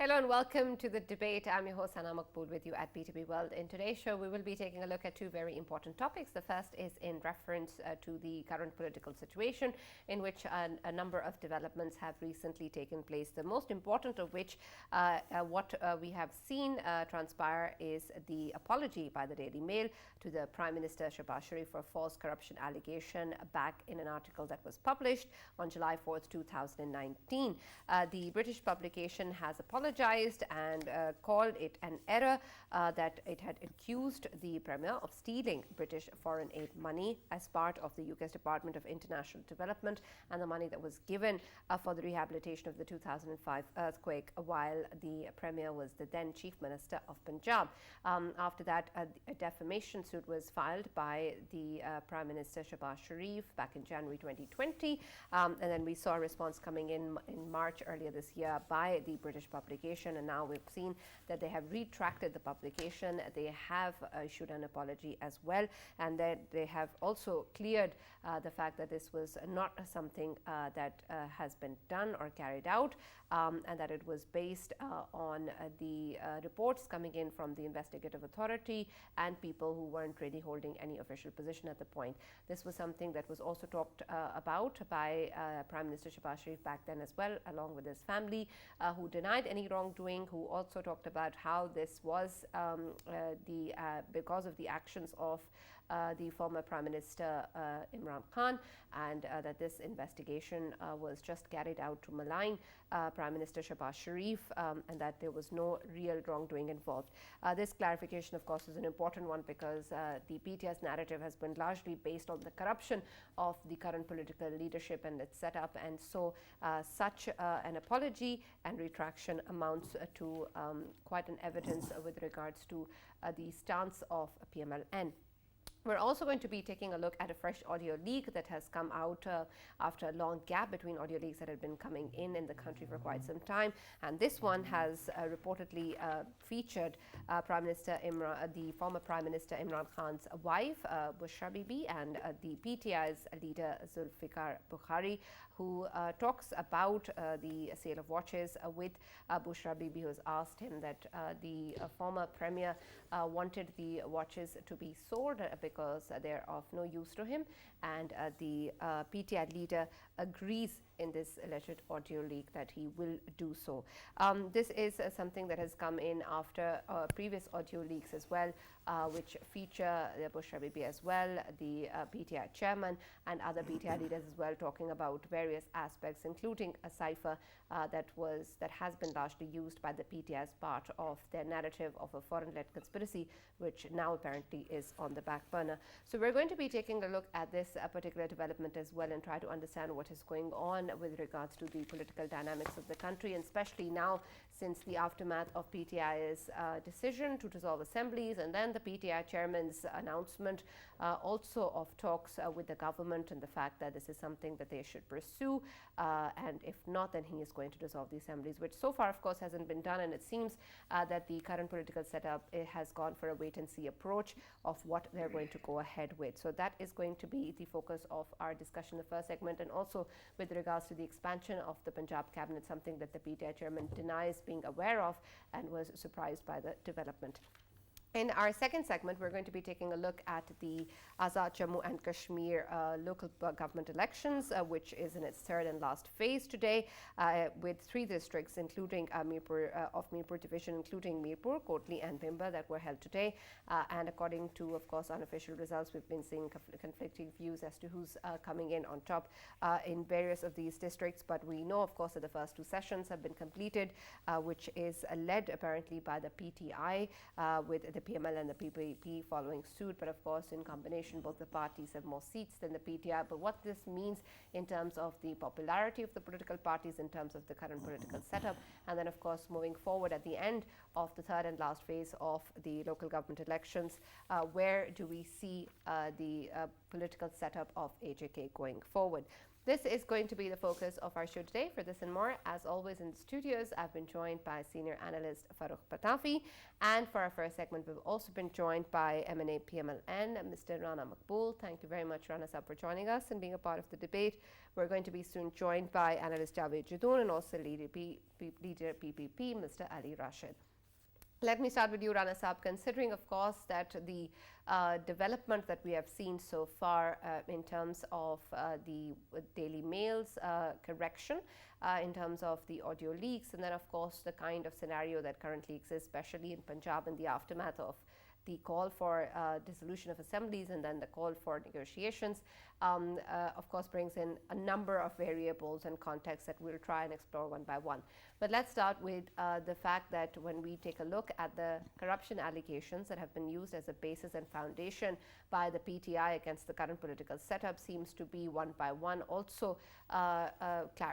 Hello and welcome to the debate. I'm your host Sana Makbool with you at B2B World. In today's show, we will be taking a look at two very important topics. The first is in reference to the current political situation in which a number of developments have recently taken place. The most important of which, what we have seen transpire is the apology by the Daily Mail to the Prime Minister Shehbaz Sharif for false corruption allegation back in an article that was published on July 4th, 2019. The British publication has apologized and called it an error that it had accused the Premier of stealing British foreign aid money as part of the UK's Department of International Development and the money that was given for the rehabilitation of the 2005 earthquake while the Premier was the then Chief Minister of Punjab. After that, a defamation suit was filed by the Prime Minister Shehbaz Sharif back in January 2020, and then we saw a response coming in March earlier this year by the British publication, and now we've seen that they have retracted the publication. They have issued an apology as well, and that they have also cleared the fact that this was not something that has been done or carried out, and that it was based on the reports coming in from the investigative authority and people who weren't really holding any official position at the point. This was something that was also talked about by Prime Minister Shehbaz Sharif back then as well, along with his family, who denied any wrongdoing, who also talked about how this was because of the actions of the former Prime Minister Imran Khan, and that this investigation was just carried out to malign Prime Minister Shehbaz Sharif, and that there was no real wrongdoing involved. This clarification, of course, is an important one because the PTI's narrative has been largely based on the corruption of the current political leadership and its setup, and so such an apology and retraction amounts to quite an evidence with regards to the stance of PMLN. We're also going to be taking a look at a fresh audio leak that has come out after a long gap between audio leaks that had been coming in the country for quite some time. And this one has reportedly featured the former Prime Minister Imran Khan's wife, Bushra Bibi, and the PTI's leader, Zulfikar Bukhari, who talks about the sale of watches with Bushra Bibi, who has asked him that the former Premier wanted the watches to be sold because they're of no use to him, and the PTI leader agrees in this alleged audio leak that he will do so. This is something that has come in after previous audio leaks as well, which feature Bushra Bibi as well, the PTI chairman and other PTI leaders as well, talking about various aspects, including a cipher that has been largely used by the PTI as part of their narrative of a foreign-led conspiracy, which now apparently is on the back burner. So we're going to be taking a look at this particular development as well and try to understand what is going on with regards to the political dynamics of the country, and especially now since the aftermath of PTI's decision to dissolve assemblies, and then the PTI chairman's announcement also of talks with the government, and the fact that this is something that they should pursue, and if not, then he is going to dissolve the assemblies, which so far of course hasn't been done, and it seems that the current political setup has gone for a wait-and-see approach of what they're going to go ahead with. So that is going to be the focus of our discussion in the first segment, and also with regards to the expansion of the Punjab cabinet, something that the PTI chairman denies being aware of and was surprised by the development. In our second segment, we're going to be taking a look at the Azad Jammu and Kashmir local government elections, which is in its third and last phase today, with 3 districts, including Mirpur division, including Mirpur, Kotli and Bhimber, that were held today. And according to, of course, unofficial results, we've been seeing conflicting views as to who's coming in on top in various of these districts. But we know, of course, that the first 2 sessions have been completed, which is led apparently by the PTI, with the PML and the PPP following suit. But of course, in combination, both the parties have more seats than the PTI. But what this means in terms of the popularity of the political parties, in terms of the current political setup, and then of course moving forward at the end of the third and last phase of the local government elections, where do we see the political setup of AJK going forward? This is going to be the focus of our show today. For this and more, as always in the studios, I've been joined by senior analyst Farrukh Patafi. And for our first segment, we've also been joined by MNA PMLN, Mr. Rana Maqbool. Thank you very much, Rana Sab, for joining us and being a part of the debate. We're going to be soon joined by analyst Javed Jadoon and also leader PPP, Mr. Ali Rashid. Let me start with you, Rana Saab, considering, of course, that the development that we have seen so far in terms of the Daily Mail's correction, in terms of the audio leaks, and then, of course, the kind of scenario that currently exists, especially in Punjab in the aftermath of the call for dissolution of assemblies and then the call for negotiations, of course, brings in a number of variables and contexts that we'll try and explore one by one. But let's start with the fact that when we take a look at the corruption allegations that have been used as a basis and foundation by the PTI against the current political setup seems to be one by one also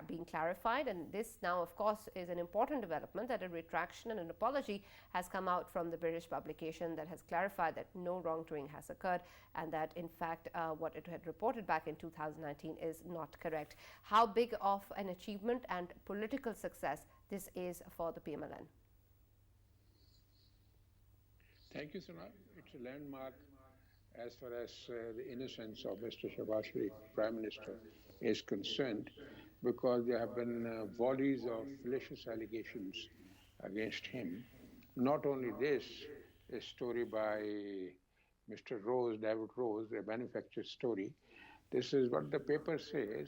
being clarified. And this now, of course, is an important development that a retraction and an apology has come out from the British publication that has clarified that no wrongdoing has occurred and that, in fact, what it had reported back in 2019 is not correct. How big of an achievement and political success this is for the PMLN? Thank you, Sana. It's a landmark as far as the innocence of Mr. Shehbaz Sharif, Prime Minister, is concerned, because there have been volleys of fallacious allegations against him. Not only this, a story by Mr. Rose, David Rose, a manufactured story. This is what the paper says,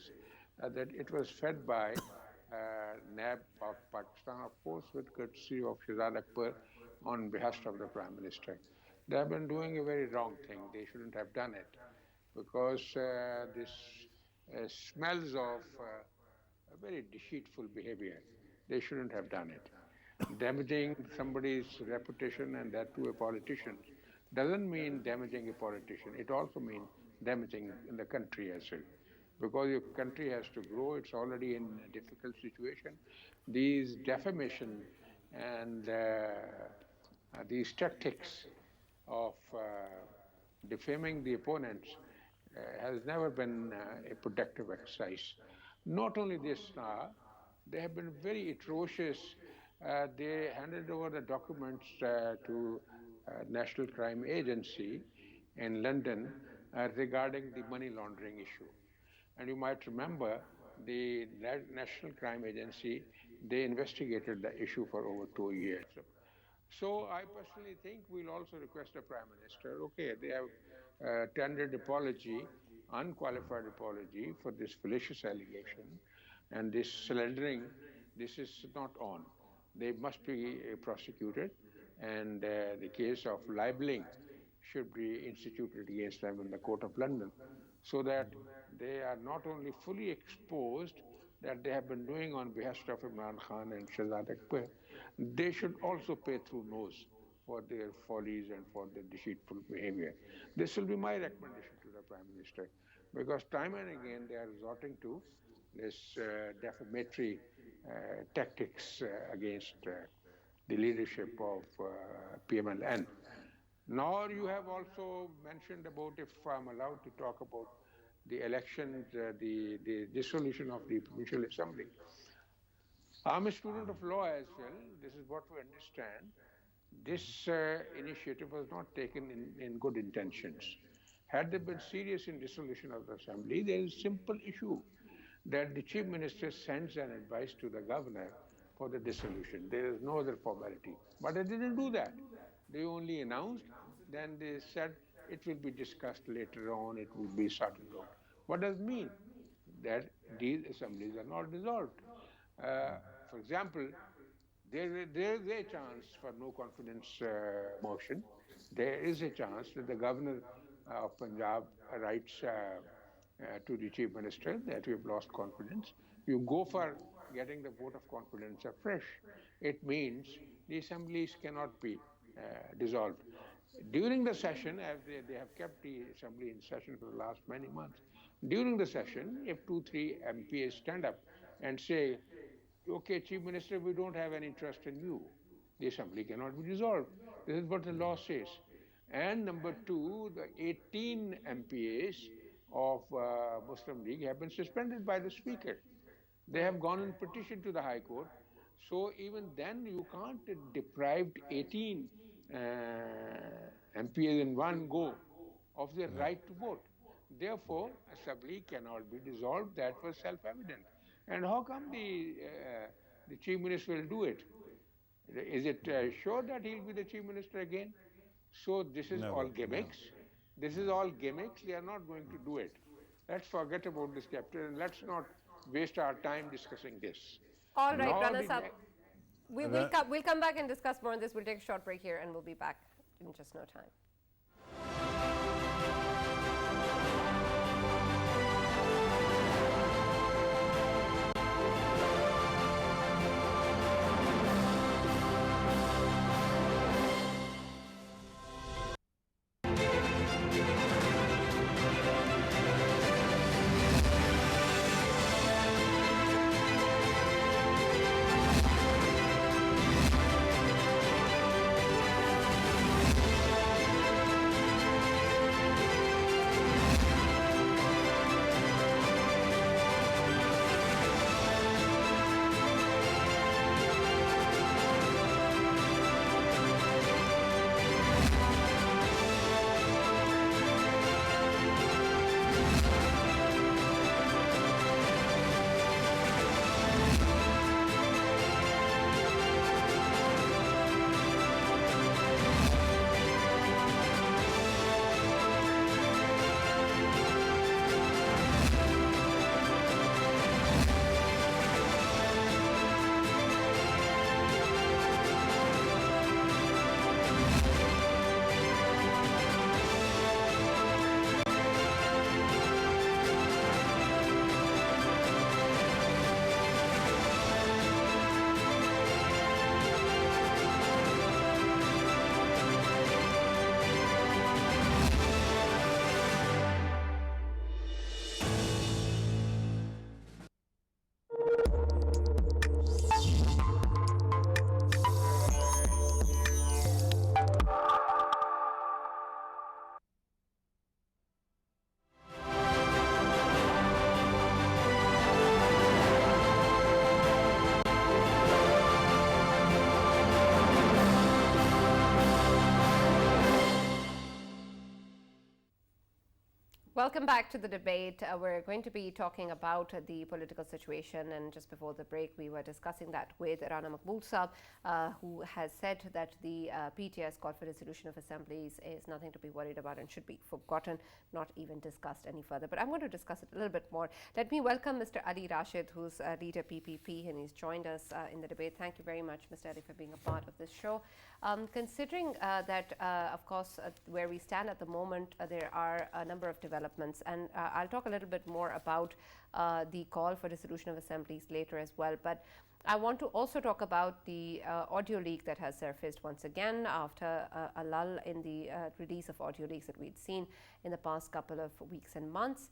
that it was fed by NAB of Pakistan, of course, with courtesy of Shahzad Akbar on behalf of the Prime Minister. They have been doing a very wrong thing. They shouldn't have done it, because this smells of a very deceitful behavior. They shouldn't have done it. Damaging somebody's reputation, and that to a politician, doesn't mean damaging a politician. It also means damaging in the country as well. Because your country has to grow, it's already in a difficult situation. These defamation and these tactics of defaming the opponents has never been a productive exercise. Not only this, they have been very atrocious. They handed over the documents to National Crime Agency in London regarding the money laundering issue. And you might remember the National Crime Agency, they investigated the issue for over 2 years. So I personally think we'll also request the Prime Minister, okay, they have tendered apology, unqualified apology for this fallacious allegation and this slandering. This is not on. They must be prosecuted, and the case of libeling should be instituted against them in the Court of London, so that they are not only fully exposed that they have been doing on behalf of Imran Khan and Shahzad Akbar, they should also pay through nose for their follies and for their deceitful behavior. This will be my recommendation to the Prime Minister, because time and again they are resorting to this defamatory tactics against the leadership of PMLN. Now you have also mentioned about, if I'm allowed to talk about the elections, the dissolution of the Provincial Assembly. I'm a student of law as well. This is what we understand. This initiative was not taken in good intentions. Had they been serious in dissolution of the Assembly, there is a simple issue that the Chief Minister sends an advice to the Governor for the dissolution. There is no other formality. But they didn't do that. They only announced, then they said it will be discussed later on, it will be sorted out. What does it mean? That these assemblies are not dissolved. For example, there is a chance for no confidence motion. There is a chance that the Governor of Punjab writes to the Chief Minister that we have lost confidence. You go for getting the vote of confidence afresh. It means the assemblies cannot be dissolved. During the session, as they have kept the assembly in session for the last many months, during the session, if 2-3 MPs stand up and say, okay, Chief Minister, we don't have any interest in you, the assembly cannot be dissolved. This is what the law says. And number two, the 18 MPs of Muslim League have been suspended by the Speaker. They have gone and petitioned to the High Court. So even then, you can't deprive 18 MPs in one go of their right to vote. Therefore, a sub-league cannot be dissolved. That was self-evident. And how come the chief minister will do it? Is it sure that he'll be the chief minister again? So this is all Never. No. gimmicks. This is all gimmicks. They are not going to do it. Let's forget about this chapter and let's not waste our time discussing this. All right, Now Rana the Sahab. We'll come back and discuss more on this. We'll take a short break here and we'll be back in just no time. Welcome back to the debate. We're going to be talking about the political situation, and just before the break, we were discussing that with Rana Maqbool Saab, who has said that the PTI's call for dissolution of assemblies is nothing to be worried about and should be forgotten, not even discussed any further. But I'm going to discuss it a little bit more. Let me welcome Mr. Ali Rashid, who's leader PPP, and he's joined us in the debate. Thank you very much, Mr. Ali, for being a part of this show. Considering that, of course, where we stand at the moment, there are a number of developments, and I'll talk a little bit more about the call for dissolution of assemblies later as well. But I want to also talk about the audio leak that has surfaced once again after a lull in the release of audio leaks that we'd seen in the past couple of weeks and months.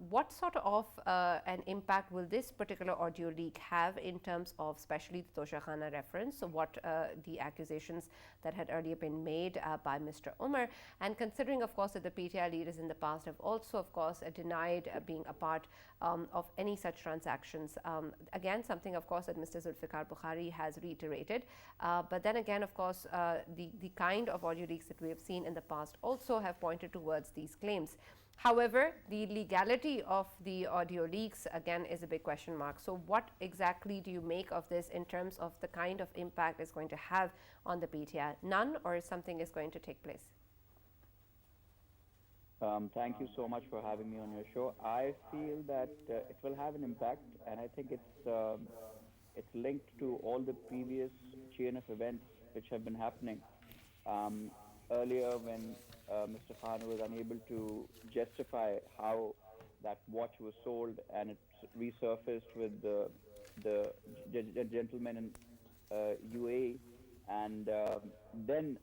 What sort of an impact will this particular audio leak have in terms of especially the Toshakhana reference, so what the accusations that had earlier been made by Mr. Umar, and considering of course that the PTI leaders in the past have also of course denied being a part of any such transactions. Again, something of course that Mr. Zulfikar Bukhari has reiterated, but then again of course the kind of audio leaks that we have seen in the past also have pointed towards these claims. However, the legality of the audio leaks again is a big question mark. So what exactly do you make of this in terms of the kind of impact it's going to have on the PTI? None, or something is going to take place? Thank you so much for having me on your show. I feel that it will have an impact, and I think it's linked to all the previous chain of events which have been happening. Earlier, when Mr. Khan was unable to justify how that watch was sold, and it resurfaced with the gentleman in UAE, and then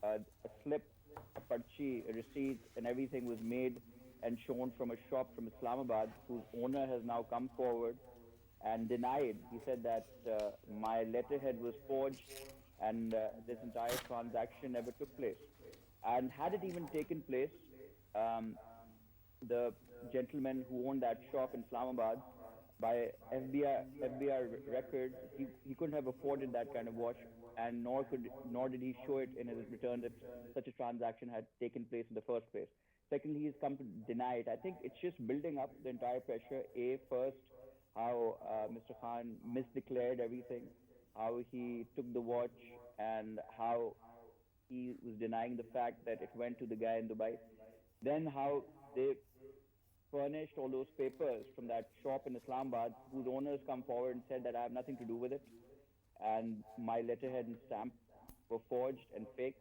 a slip, a parchi, a receipt, and everything was made and shown from a shop from Islamabad, whose owner has now come forward and denied. He said that my letterhead was forged and this entire transaction never took place. And had it even taken place, the gentleman who owned that shop in Islamabad, by FBI records, he couldn't have afforded that kind of watch, and nor did he show it in his return that such a transaction had taken place in the first place. Secondly, he's come to deny it. I think it's just building up the entire pressure. First, how Mr. Khan misdeclared everything, how he took the watch, and how he was denying the fact that it went to the guy in Dubai. Then how they furnished all those papers from that shop in Islamabad, whose owners come forward and said that I have nothing to do with it, and my letterhead and stamp were forged and faked.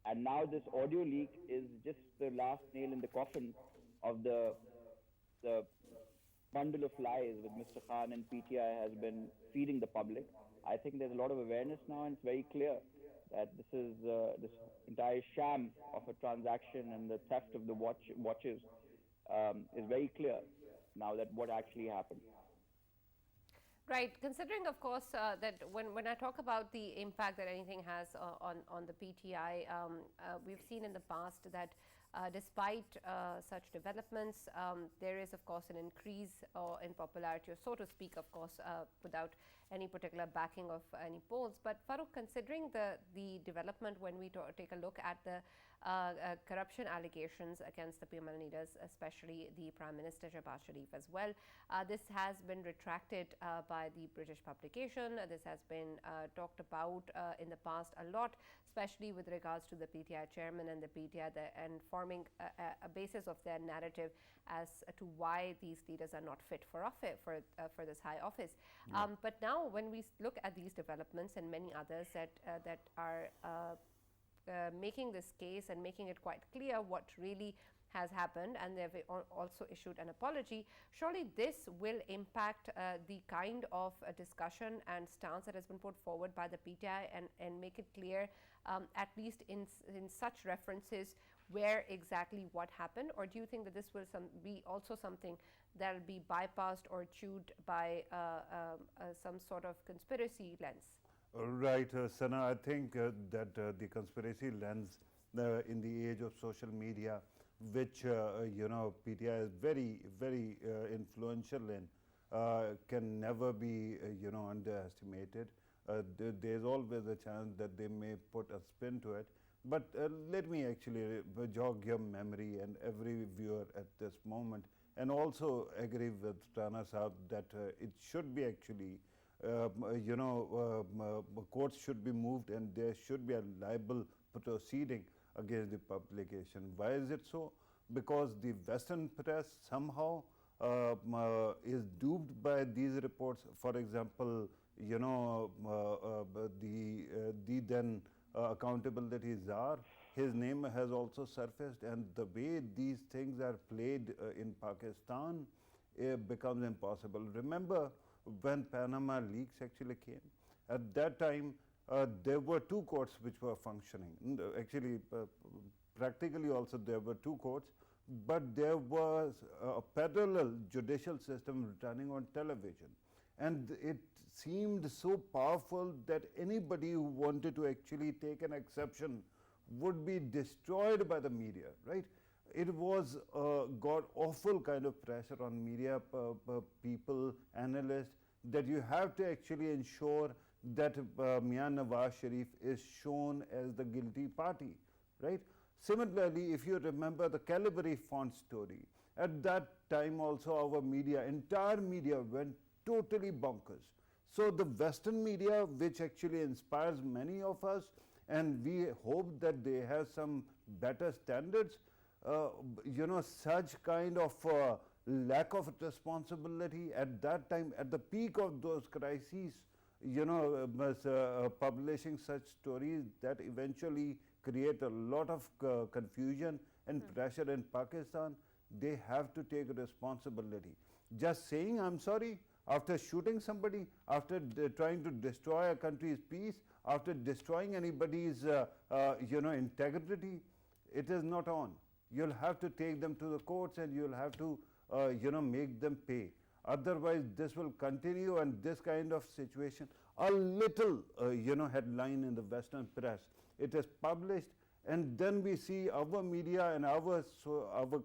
And now this audio leak is just the last nail in the coffin of the bundle of lies that Mr. Khan and PTI has been feeding the public. I think there's a lot of awareness now, and it's very clear that this is this entire sham of a transaction and the theft of the watches is very clear now that what actually happened. Right. Considering, of course, that when I talk about the impact that anything has on the PTI, we've seen in the past that despite such developments, there is, of course, an increase in popularity, or so to speak, of course, without any particular backing of any polls. But Farooq, considering the development, when we take a look at the corruption allegations against the PML leaders, especially the Prime Minister Shehbaz Sharif as well, this has been retracted by the British publication. This has been talked about in the past a lot, especially with regards to the PTI chairman and the PTI, and forming a basis of their narrative as to why these leaders are not fit for office, for this high office. Yeah. But now, when we look at these developments and many others that are making this case and making it quite clear what really has happened, and they've also issued an apology, surely this will impact the kind of discussion and stance that has been put forward by the PTI, and make it clear, at least in such references, where exactly what happened? Or do you think that this will be also something that will be bypassed or chewed by some sort of conspiracy lens? Right, Sana, I think that the conspiracy lens in the age of social media, which PTI is very, very influential in, can never be underestimated. There's always a chance that they may put a spin to it. But let me actually jog your memory and every viewer at this moment, and also agree with Rana Saab that it should be actually courts should be moved, and there should be a liable proceeding against the publication. Why is it so? Because the Western press somehow is duped by these reports. For example, the then accountability czar, his name has also surfaced, and the way these things are played in Pakistan, it becomes impossible. Remember, when Panama leaks actually came, at that time there were two courts which were functioning. Actually, practically also there were two courts, but there was a parallel judicial system running on television. And it seemed so powerful that anybody who wanted to actually take an exception would be destroyed by the media, right? It was got awful kind of pressure on media people, analysts, that you have to actually ensure that Mian Nawaz Sharif is shown as the guilty party, right? Similarly, if you remember the Calibri font story, at that time also our media, entire media went totally bonkers. So the Western media, which actually inspires many of us, and we hope that they have some better standards, such kind of lack of responsibility at that time, at the peak of those crises, publishing such stories that eventually create a lot of confusion and pressure in Pakistan, they have to take responsibility. Just saying I'm sorry after shooting somebody, after trying to destroy a country's peace, after destroying anybody's integrity, it is not on. You'll have to take them to the courts, and you'll have to make them pay. Otherwise, this will continue, and this kind of situation, a little headline in the Western press, it is published, and then we see our media and our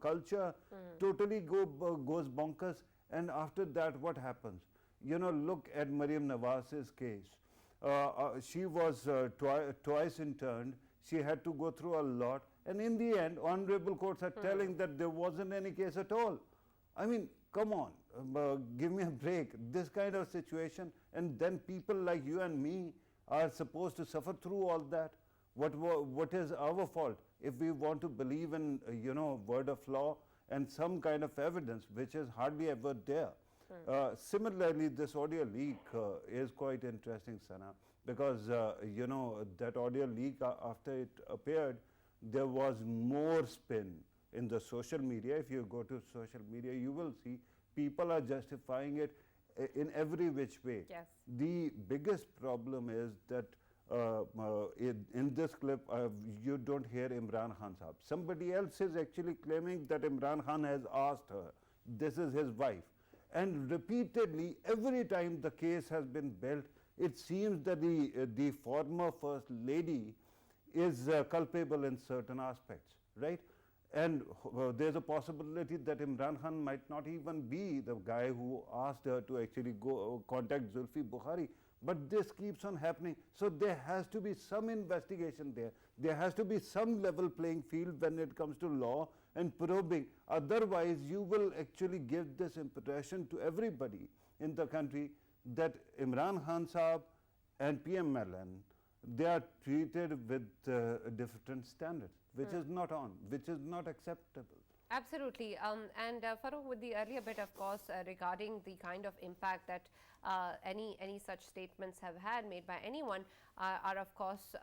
culture totally goes bonkers. And after that, what happens? You know, look at Maryam Nawaz's case. She was twice interned. She had to go through a lot, and in the end, honorable courts are telling that there wasn't any case at all. I mean, come on, give me a break. This kind of situation, and then people like you and me are supposed to suffer through all that. What is our fault if we want to believe in word of law and some kind of evidence, which is hardly ever there? Similarly, this audio leak is quite interesting, Sana, because that audio leak, after it appeared, there was more spin in the social media. If you go to social media, you will see people are justifying it in every which way. Yes. The biggest problem is that in this clip, you don't hear Imran Khan Sahab. Somebody else is actually claiming that Imran Khan has asked her. This is his wife. And repeatedly, every time the case has been built, it seems that the former First Lady is culpable in certain aspects, right? And there's a possibility that Imran Khan might not even be the guy who asked her to actually go contact Zulfi Bukhari. But this keeps on happening. So there has to be some investigation there. There has to be some level playing field when it comes to law and probing. Otherwise, you will actually give this impression to everybody in the country that Imran Khan Sahab and PM Malan, they are treated with different standards, which is not on, which is not acceptable. Absolutely. And Farooq, with the earlier bit, of course, regarding the kind of impact that any such statements have had made by anyone are of course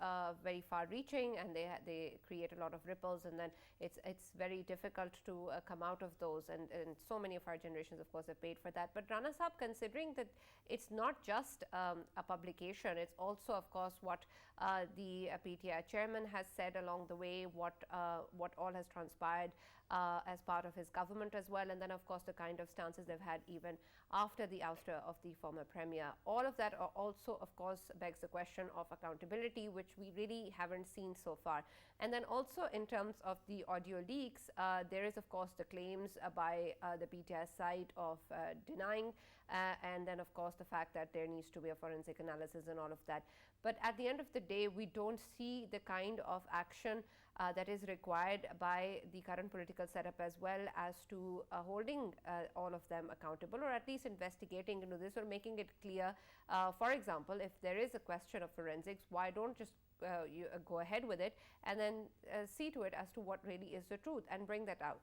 very far-reaching, and they create a lot of ripples, and then it's very difficult to come out of those, and so many of our generations, of course, have paid for that. But Rana Sahab, considering that it's not just a publication, it's also, of course, what the PTI chairman has said along the way, what all has transpired as part of his government as well, and then of course the kind of stances they've had even after the ouster of the former premier. All of that also, of course, begs the question of accountability, which we really haven't seen so far. And then also in terms of the audio leaks, there is of course the claims by the PTI side of denying, and then of course the fact that there needs to be a forensic analysis and all of that. But at the end of the day, we don't see the kind of action that is required by the current political setup, as well as to holding all of them accountable, or at least investigating into this, or making it clear. For example, if there is a question of forensics, why don't just you go ahead with it and then see to it as to what really is the truth and bring that out?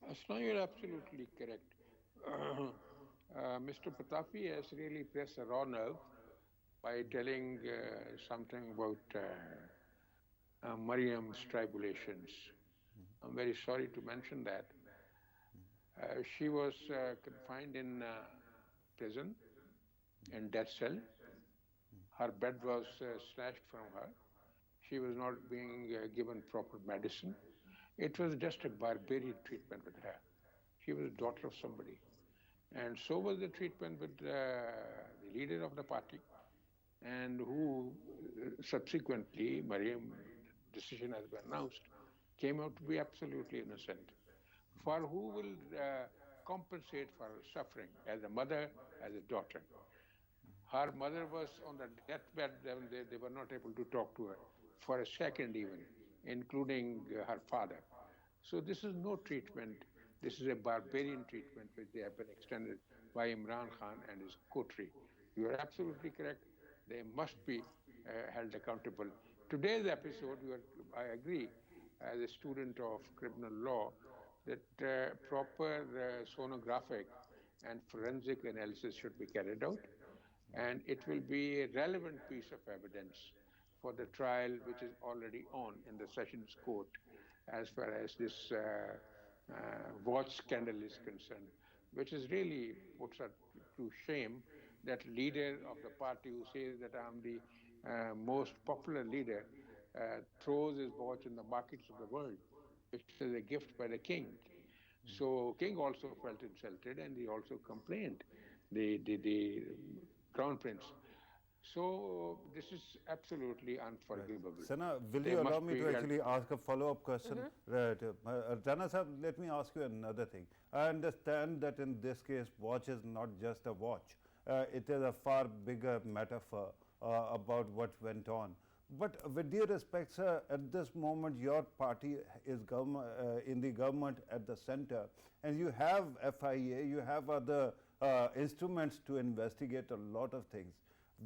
Asna, you're absolutely correct. Mr. Patapi has really pressed a raw nerve by telling something about Mariam's tribulations. I'm very sorry to mention that. She was confined in prison, in death cell. Her bed was snatched from her. She was not being given proper medicine. It was just a barbarian treatment with her. She was a daughter of somebody. And so was the treatment with the leader of the party, and who subsequently, Mariam's decision has been announced, came out to be absolutely innocent. For who will compensate for her suffering, as a mother, as a daughter? Her mother was on the deathbed, they were not able to talk to her for a second even, including her father. So this is no treatment. This is a barbarian treatment which they have been extended by Imran Khan and his coterie. You are absolutely correct. They must be held accountable. Today's episode, I agree, as a student of criminal law, that proper sonographic and forensic analysis should be carried out, and it will be a relevant piece of evidence for the trial which is already on in the Sessions Court as far as this watch scandal is concerned, which is really puts us to shame that leader of the party who says that I'm the most popular leader throws his watch in the markets of the world, which is a gift by the king. So king also felt insulted, and he also complained, the crown prince. So this is absolutely Right. unforgivable. Sana, will They you allow must me be to held. actually ask a follow-up question? Right. Rana Sahab, let me ask you another thing. I understand that in this case, watch is not just a watch. It is a far bigger metaphor about what went on. But with due respect, sir, at this moment, your party is in the government at the center, and you have FIA, you have other instruments to investigate a lot of things.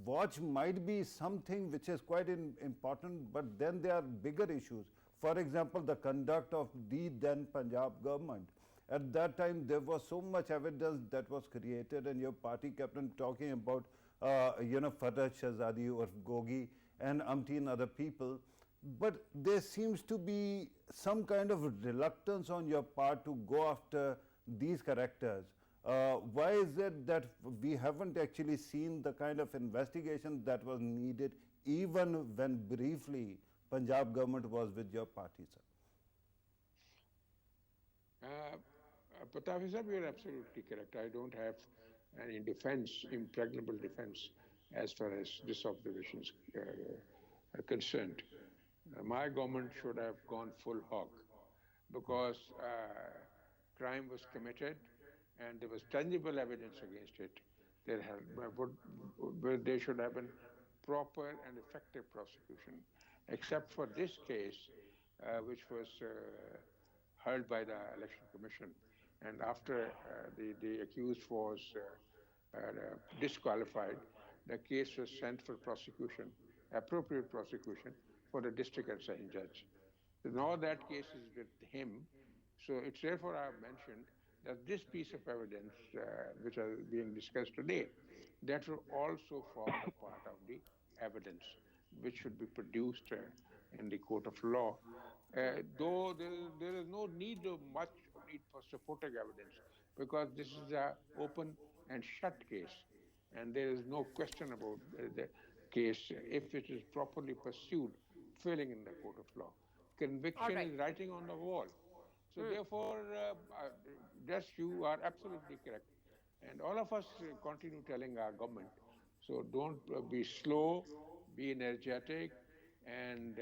Watch might be something which is quite important, but then there are bigger issues. For example, the conduct of the then Punjab government. At that time, there was so much evidence that was created, and your party kept on talking about, Fatah Shahzadi or Gogi and umpteen other people. But there seems to be some kind of reluctance on your part to go after these characters. Why is it that we haven't actually seen the kind of investigation that was needed, even when briefly Punjab government was with your party, sir? Patafi sir, you are absolutely correct. I don't have any defense, impregnable defense, as far as this observation is concerned. My government should have gone full hog because crime was committed and there was tangible evidence against it. There should have been proper and effective prosecution, except for this case, which was heard by the Election Commission. And after the accused was disqualified, the case was sent for prosecution, appropriate prosecution, for the district assigned judge. So now that case is with him. So it's therefore I have mentioned that this piece of evidence, which are being discussed today, that will also form a part of the evidence which should be produced in the court of law. Though there is no need of much need for supporting evidence, because this is an open and shut case, and there is no question about the case if it is properly pursued, failing in the court of law. All Conviction right. is writing on the wall. So therefore, yes, you are absolutely correct. And all of us continue telling our government, so don't be slow, be energetic, and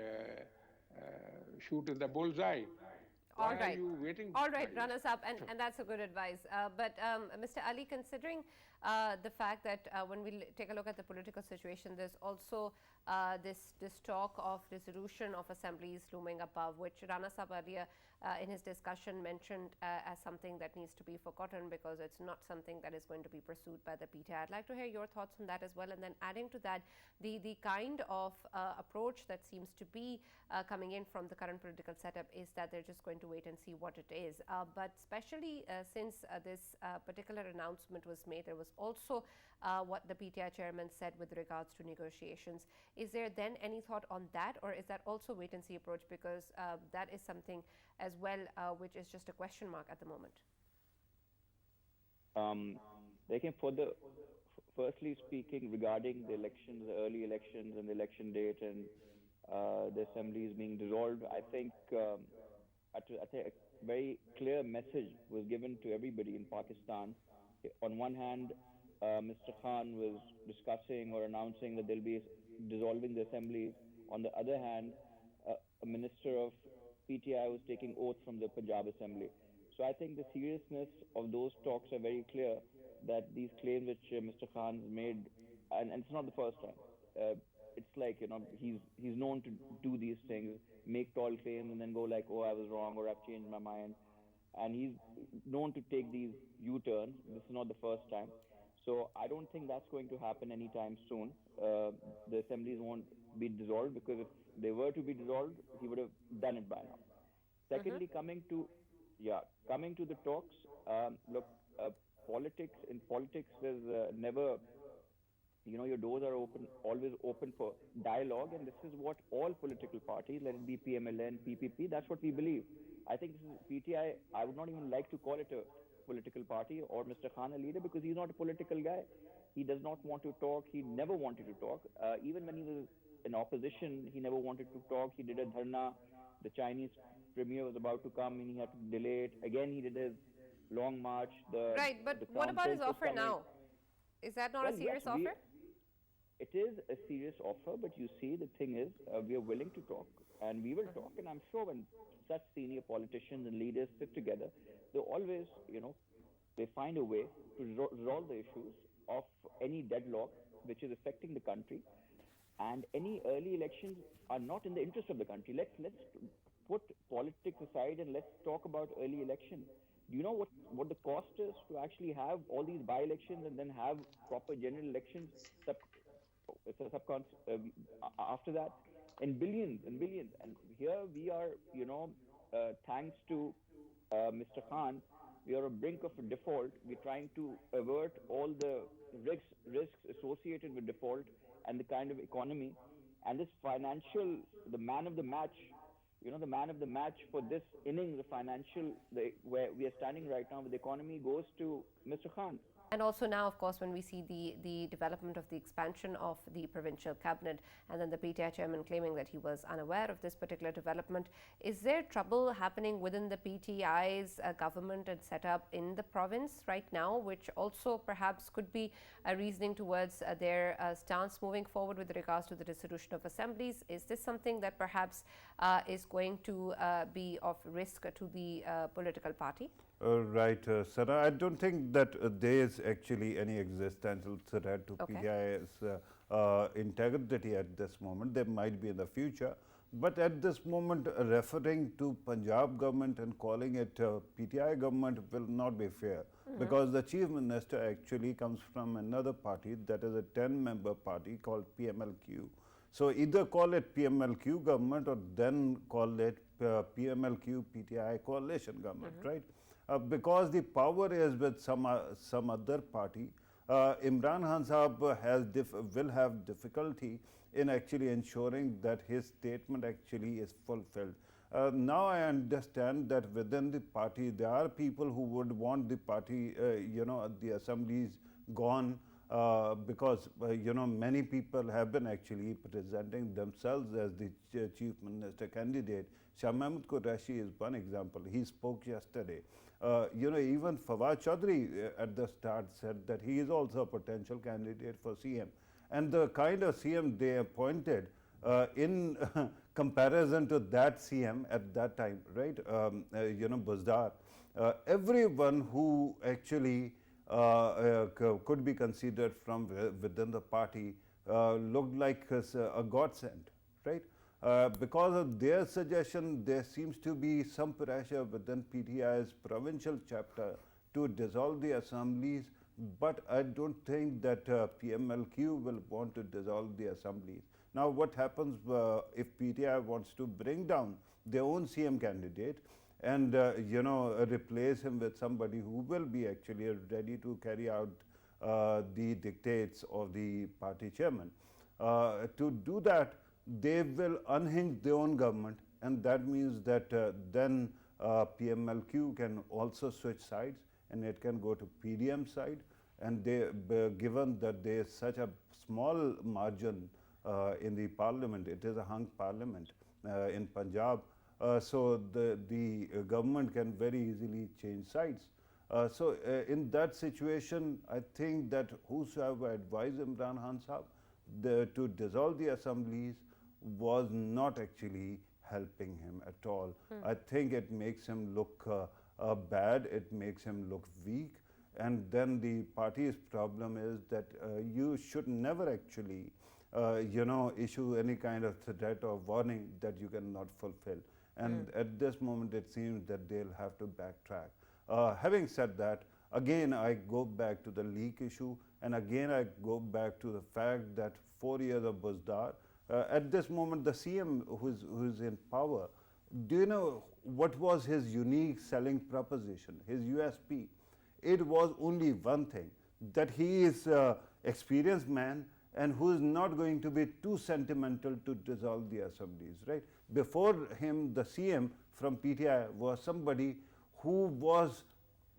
shoot in the bullseye. All Why are right. you waiting? All right, runners up, and that's a good advice. But Mr. Ali, considering the fact that when we take a look at the political situation, there's also this talk of dissolution of assemblies looming above, which Rana Sahab earlier in his discussion mentioned as something that needs to be forgotten because it's not something that is going to be pursued by the PTI. I'd like to hear your thoughts on that as well. And then adding to that, the kind of approach that seems to be coming in from the current political setup is that they're just going to wait and see what it is. But especially since this particular announcement was made, there was also what the PTI chairman said with regards to negotiations. Is there then any thought on that, or is that also wait and see approach, because that is something as well which is just a question mark at the moment? Firstly speaking, regarding the elections, the early elections and the election date and the assemblies being dissolved, I think a very clear message was given to everybody in Pakistan. On one hand, Mr. Khan was discussing or announcing that they'll be dissolving the assembly. On the other hand, a minister of PTI was taking oath from the Punjab Assembly. So I think the seriousness of those talks are very clear, that these claims which Mr. Khan's made, and it's not the first time. It's like, he's known to do these things, make tall claims and then go like, oh, I was wrong, or I've changed my mind. And he's known to take these U-turns. This is not the first time. So I don't think that's going to happen anytime soon. The assemblies won't be dissolved, because if they were to be dissolved, he would have done it by now. Secondly, coming to the talks, look, in politics, there's never, your doors are always open for dialogue, and this is what all political parties, let it be PMLN, PPP, that's what we believe. I think this is PTI. I would not even like to call it a political party or Mr. Khan a leader, because he's not a political guy. He does not want to talk. He never wanted to talk. Even when he was in opposition, he never wanted to talk. He did a dharna. The Chinese premier was about to come and he had to delay it. Again, he did his long march. Right, but what about his offer now? Is that not a serious offer? it is a serious offer, but you see, the thing is, we are willing to talk, and we will talk. And I'm sure when such senior politicians and leaders sit together, they always, they find a way to resolve the issues of any deadlock which is affecting the country. And any early elections are not in the interest of the country. Let's put politics aside and let's talk about early elections. Do you know what the cost is to actually have all these by-elections and then have proper general elections after that? In billions and billions. And here we are, thanks to Mr. Khan, we are on the brink of a default. We're trying to avert all the risks associated with default and the kind of economy. And this financial, the man of the match, the man of the match for this inning, where we are standing right now with the economy, goes to Mr. Khan. And also now, of course, when we see the development of the expansion of the provincial cabinet, and then the PTI chairman claiming that he was unaware of this particular development, is there trouble happening within the PTI's government and setup in the province right now, which also perhaps could be a reasoning towards their stance moving forward with regards to the dissolution of assemblies? Is this something that perhaps is going to be of risk to the political party? Right, Sana. I don't think that there is actually any existential threat to PTI's integrity at this moment. There might be in the future, but at this moment, referring to Punjab government and calling it PTI government will not be fair, because the chief minister actually comes from another party that is a 10-member party called PMLQ. So either call it PMLQ government or then call it PMLQ PTI coalition government, right? Because the power is with some other party, Imran Khan Sahab will have difficulty in actually ensuring that his statement actually is fulfilled. Now I understand that within the party there are people who would want the party, the assemblies gone, because many people have been actually presenting themselves as the chief minister candidate. Shah Mahmood Qureshi is one example. He spoke yesterday. Even Fawad Chaudhry at the start said that he is also a potential candidate for CM. And the kind of CM they appointed in comparison to that CM at that time, right, Buzdar, everyone who actually could be considered from within the party looked like a godsend, right? Because of their suggestion, there seems to be some pressure within PTI's provincial chapter to dissolve the assemblies, but I don't think that PMLQ will want to dissolve the assemblies. Now, what happens if PTI wants to bring down their own CM candidate and replace him with somebody who will be actually ready to carry out the dictates of the party chairman? To do that, they will unhinge their own government, and that means that then PMLQ can also switch sides and it can go to PDM side, and given that there is such a small margin in the parliament, it is a hung parliament in Punjab, so the government can very easily change sides. So in that situation, I think that whosoever advised Imran Khan Sahab to dissolve the assemblies was not actually helping him at all. I think it makes him look bad, it makes him look weak, and then the party's problem is that you should never actually issue any kind of threat or warning that you cannot fulfill. And at this moment it seems that they'll have to backtrack. Having said that, again I go back to the leak issue, and again I go back to the fact that 4 years of Buzdar, at this moment the CM who's in power, do you know what was his unique selling proposition, his USP? It was only one thing, that he is an experienced man and who is not going to be too sentimental to dissolve the assemblies, right? Before him, the CM from PTI was somebody who was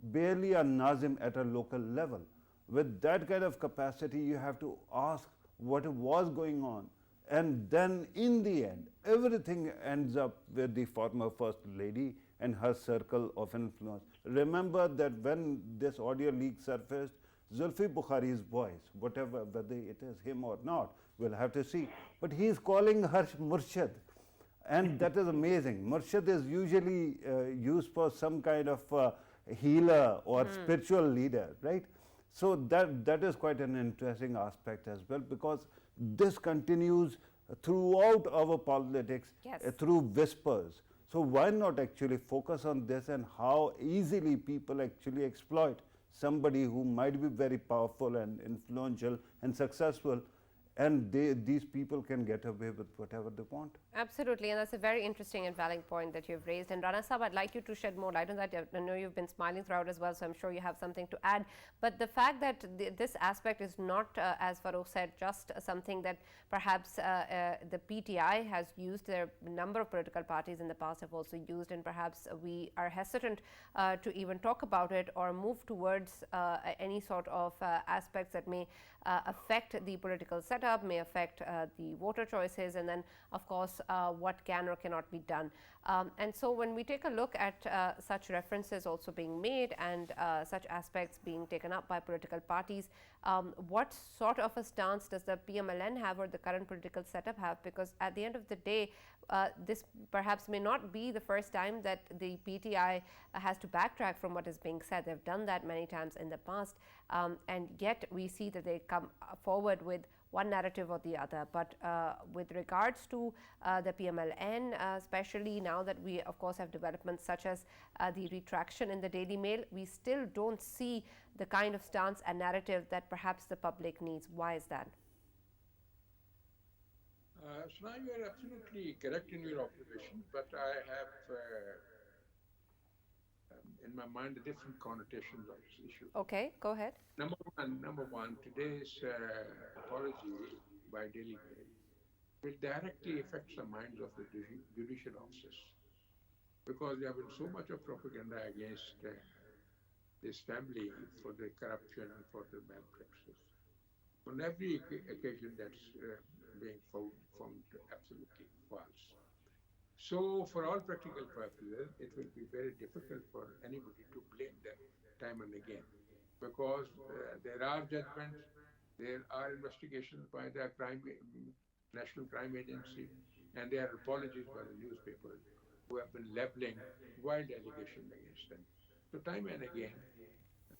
barely a Nazim at a local level. With that kind of capacity, you have to ask what was going on. And then in the end, everything ends up with the former First Lady and her circle of influence. Remember that when this audio leak surfaced, Zulfi Bukhari's voice, whatever, whether it is him or not, we'll have to see. But he is calling her Murshid, and that is amazing. Murshid is usually used for some kind of healer or spiritual leader, right? So that is quite an interesting aspect as well, because this continues throughout our politics Yes. through whispers. So why not actually focus on this and how easily people actually exploit somebody who might be very powerful and influential and successful, and these people can get away with whatever they want. Absolutely, and that's a very interesting and valid point that you've raised. And Rana Sahab, I'd like you to shed more light on that. I know you've been smiling throughout as well, so I'm sure you have something to add. But the fact that this aspect is not, as Farooq said, just something that perhaps the PTI has used. There are a number of political parties in the past have also used, and perhaps we are hesitant to even talk about it or move towards any sort of aspects that may affect the political setup, may affect the voter choices, and then, of course, what can or cannot be done. And so when we take a look at such references also being made and such aspects being taken up by political parties, what sort of a stance does the PMLN have or the current political setup have? Because at the end of the day, this perhaps may not be the first time that the PTI has to backtrack from what is being said. They've done that many times in the past, and yet we see that they come forward with one narrative or the other. But with regards to the PMLN, especially now that we of course have developments such as the retraction in the Daily Mail, we still don't see the kind of stance and narrative that perhaps the public needs. Why is that? Sana, you are absolutely correct in your observation, but I have in my mind the different connotations of this issue. Okay, go ahead. Number one, today's apology by Daily Mail will directly affect the minds of the judicial officers, because there has been so much of propaganda against this family for the corruption and for the malpractices. On every occasion, that's being found absolutely false. So, for all practical purposes, it will be very difficult for anybody to blame them time and again, because there are judgments, there are investigations by the National Crime Agency, and there are apologies by the newspapers who have been leveling wild allegations against them. So, time and again,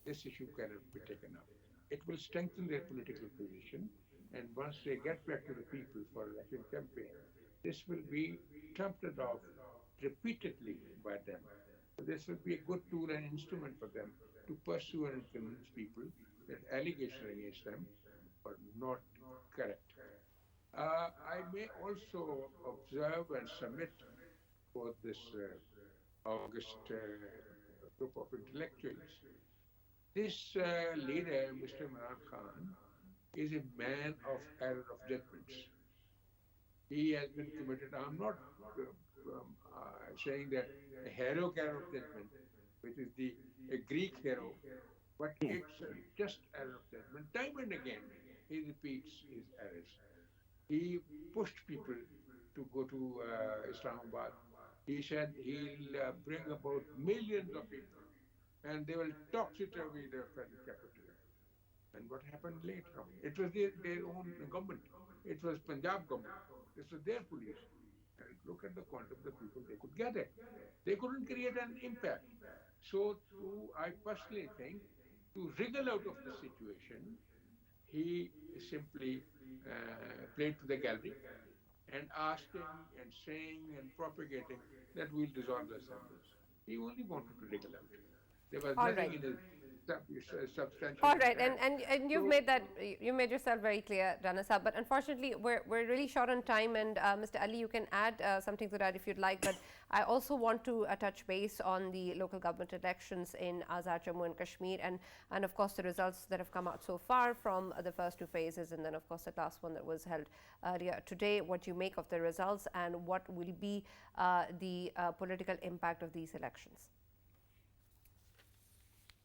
this issue cannot be taken up. It will strengthen their political position, and once they get back to the people for election campaign, this will be trumpeted off repeatedly by them. So this will be a good tool and instrument for them to pursue and convince people that allegations against them are not correct. I may also observe and submit for this August group of intellectuals. This leader, Mr. Imran Khan, is a man of error of judgments. He has been committed. I'm not saying that a heroic error of judgment, which is a Greek hero, but it's just error of judgment. Time and again, he repeats his errors. He pushed people to go to Islamabad. He said he'll bring about millions of people, and they will toxic away the federal capital. And what happened later on? It was their own government. It was Punjab government. This was their police. And look at the quantum of the people they could gather. They couldn't create an impact. So I personally think, to wriggle out of the situation, he simply played to the gallery and asking and saying and propagating that we'll dissolve the assemblies. He only wanted to wriggle out. There was All nothing right. in his substantial. All right, and you've made that, you made yourself very clear, Rana Sahab, but unfortunately we're really short on time, and Mr. Ali, you can add something to that if you'd like, but I also want to touch base on the local government elections in Azad Jammu and Kashmir, and of course the results that have come out so far from the first two phases, and then of course the last one that was held earlier today. What you make of the results, and what will be the political impact of these elections?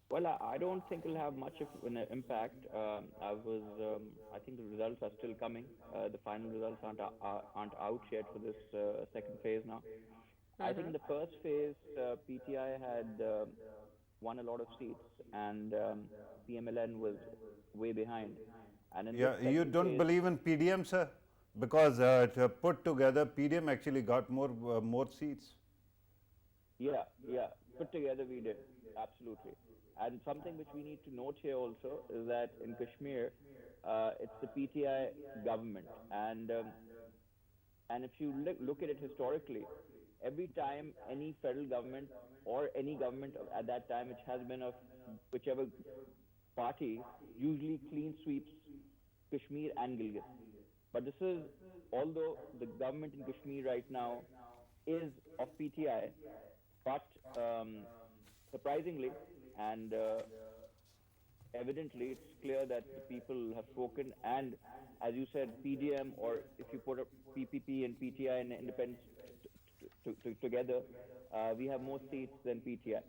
Well, I don't think it'll have much of an impact. I think the results are still coming. The final results aren't out yet for this second phase now. I think in the first phase, PTI had won a lot of seats, and PMLN was way behind. And in Yeah, this you second don't phase, believe in PDM, sir? Because to put together, PDM actually got more seats. yeah, put together we did, absolutely. And something which we need to note here also is that in Kashmir, it's the PTI government, and if you look at it historically, every time any federal government or any government at that time, which has been of whichever party, usually clean sweeps Kashmir and Gilgit. But this is, although the government in Kashmir right now is of PTI, but surprisingly and evidently, it's clear that the people have spoken, and as you said, PDM, or if you put up PPP and PTI and independence together, we have more seats than PTI.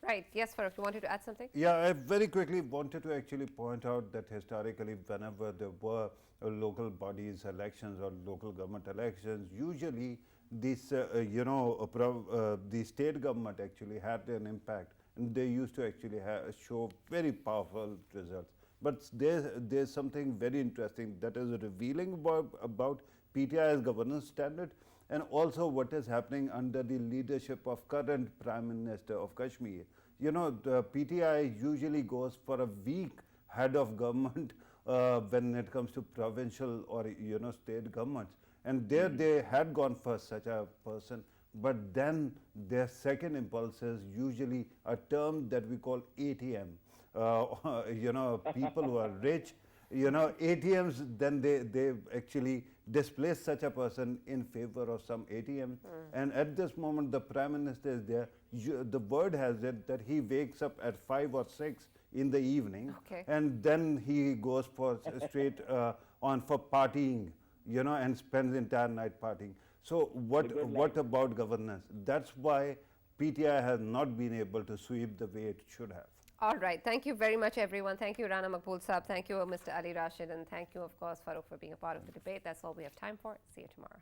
Right. Yes, Farooq, you wanted to add something? Yeah, I very quickly wanted to actually point out that historically, whenever there were local bodies elections or local government elections, usually this, the state government actually had an impact, and they used to actually show very powerful results. But there's something very interesting that is revealing about PTI's governance standard, and also what is happening under the leadership of current Prime Minister of Kashmir. You know, the PTI usually goes for a weak head of government when it comes to provincial or state governments, and there they had gone for such a person, but then their second impulse is usually a term that we call ATM. People who are rich, ATMs, then they actually displace such a person in favor of some ATM. And at this moment, the Prime Minister is there. The word has it that he wakes up at 5 or 6 in the evening, Okay. and then he goes for straight on for partying, and spends the entire night partying. So what about governance? That's why PTI has not been able to sweep the way it should have. All right. Thank you very much, everyone. Thank you, Rana Maqbool Saab. Thank you, Mr. Ali Rashid. And thank you, of course, Farooq, for being a part of the debate. That's all we have time for. See you tomorrow.